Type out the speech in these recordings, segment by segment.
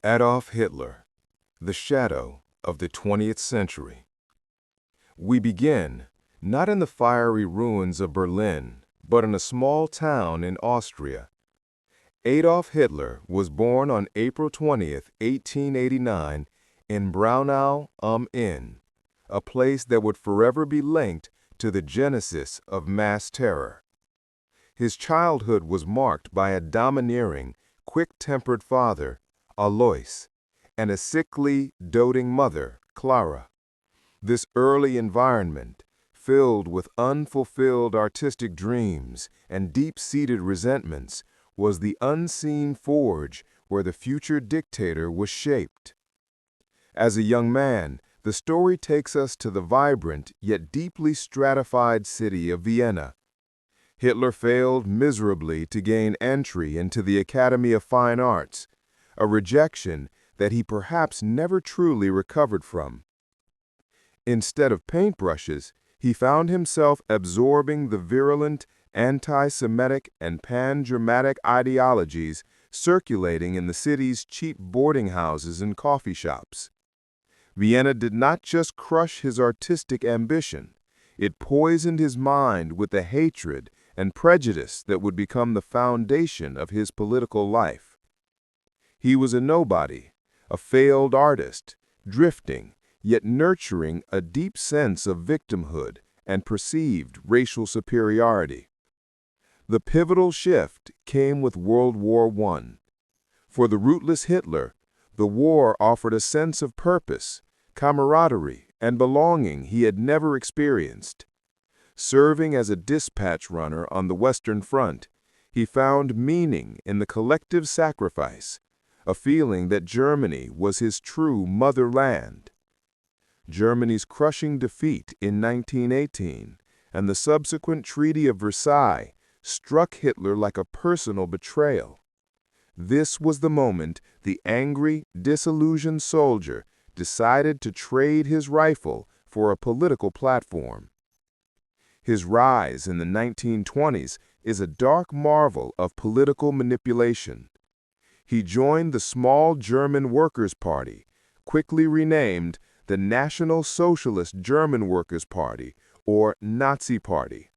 Adolf Hitler, the shadow of the 20th century. We begin, not in the fiery ruins of Berlin, but in a small town in Austria. Adolf Hitler was born on April 20th, 1889, in Braunau am Inn, a place that would forever be linked to the genesis of mass terror. His childhood was marked by a domineering, quick-tempered father, Alois, and a sickly, doting mother, Clara. This early environment, filled with unfulfilled artistic dreams and deep-seated resentments, was the unseen forge where the future dictator was shaped. As a young man, the story takes us to the vibrant yet deeply stratified city of Vienna. Hitler failed miserably to gain entry into the Academy of Fine Arts, a rejection that he perhaps never truly recovered from. Instead of paintbrushes, he found himself absorbing the virulent, anti-Semitic and pan-Germanic ideologies circulating in the city's cheap boarding houses and coffee shops. Vienna did not just crush his artistic ambition, it poisoned his mind with the hatred and prejudice that would become the foundation of his political life. He was a nobody, a failed artist, drifting, yet nurturing a deep sense of victimhood and perceived racial superiority. The pivotal shift came with World War I. For the rootless Hitler, the war offered a sense of purpose, camaraderie, and belonging he had never experienced. Serving as a dispatch runner on the Western Front, he found meaning in the collective sacrifice, a feeling that Germany was his true motherland. Germany's crushing defeat in 1918 and the subsequent Treaty of Versailles struck Hitler like a personal betrayal. This was the moment the angry, disillusioned soldier decided to trade his rifle for a political platform. His rise in the 1920s is a dark marvel of political manipulation. He joined the small German Workers' Party, quickly renamed the National Socialist German Workers' Party, or Nazi Party.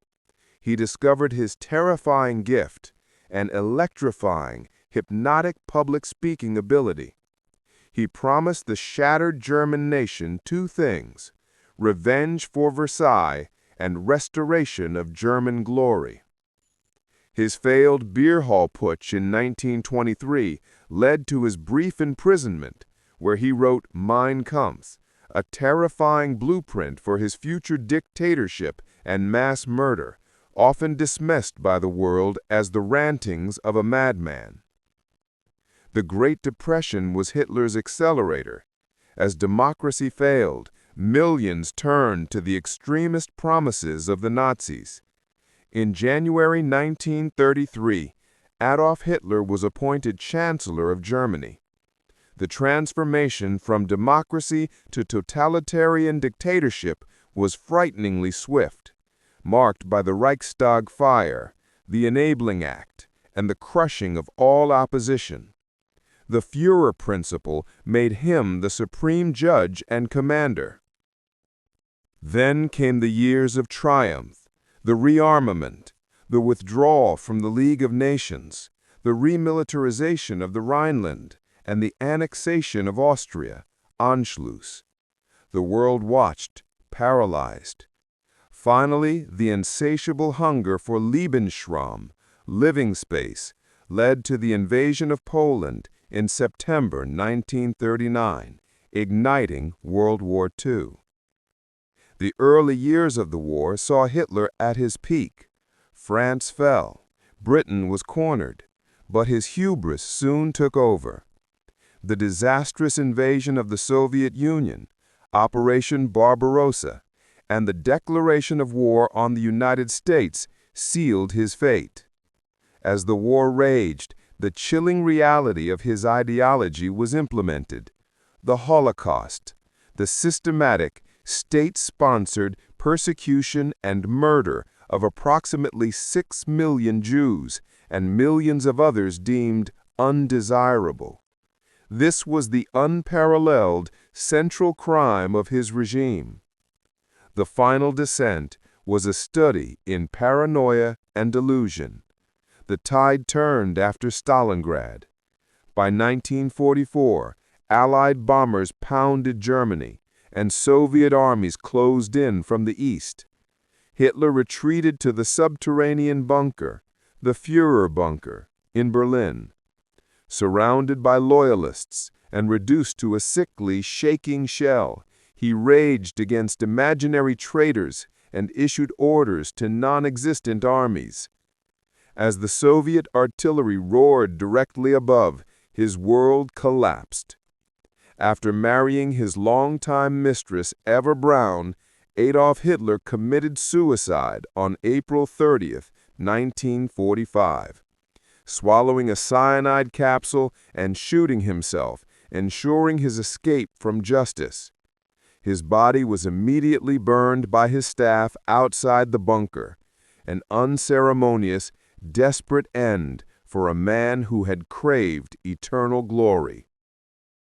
He discovered his terrifying gift, an electrifying, hypnotic public speaking ability. He promised the shattered German nation two things: revenge for Versailles and restoration of German glory. His failed beer hall putsch in 1923 led to his brief imprisonment, where he wrote Mein Kampf, a terrifying blueprint for his future dictatorship and mass murder, often dismissed by the world as the rantings of a madman. The Great Depression was Hitler's accelerator. As democracy failed, millions turned to the extremist promises of the Nazis. In January 1933, Adolf Hitler was appointed Chancellor of Germany. The transformation from democracy to totalitarian dictatorship was frighteningly swift, marked by the Reichstag fire, the Enabling Act, and the crushing of all opposition. The Führer principle made him the supreme judge and commander. Then came the years of triumph, the rearmament, the withdrawal from the League of Nations, the remilitarization of the Rhineland, and the annexation of Austria, Anschluss. The world watched, paralyzed. Finally, the insatiable hunger for Lebensraum, living space, led to the invasion of Poland in September 1939, igniting World War II. The early years of the war saw Hitler at his peak. France fell, Britain was cornered, but his hubris soon took over. The disastrous invasion of the Soviet Union, Operation Barbarossa, and the declaration of war on the United States sealed his fate. As the war raged, the chilling reality of his ideology was implemented: the Holocaust, the systematic, state-sponsored persecution and murder of approximately 6 million Jews and millions of others deemed undesirable. This was the unparalleled central crime of his regime. The final descent was a study in paranoia and delusion. The tide turned after Stalingrad. By 1944, Allied bombers pounded Germany, and Soviet armies closed in from the east. Hitler retreated to the subterranean bunker, the Führerbunker, in Berlin. Surrounded by loyalists and reduced to a sickly, shaking shell, he raged against imaginary traitors and issued orders to non-existent armies. As the Soviet artillery roared directly above, his world collapsed. After marrying his longtime mistress, Eva Braun, Adolf Hitler committed suicide on April 30, 1945, swallowing a cyanide capsule and shooting himself, ensuring his escape from justice. His body was immediately burned by his staff outside the bunker, an unceremonious, desperate end for a man who had craved eternal glory.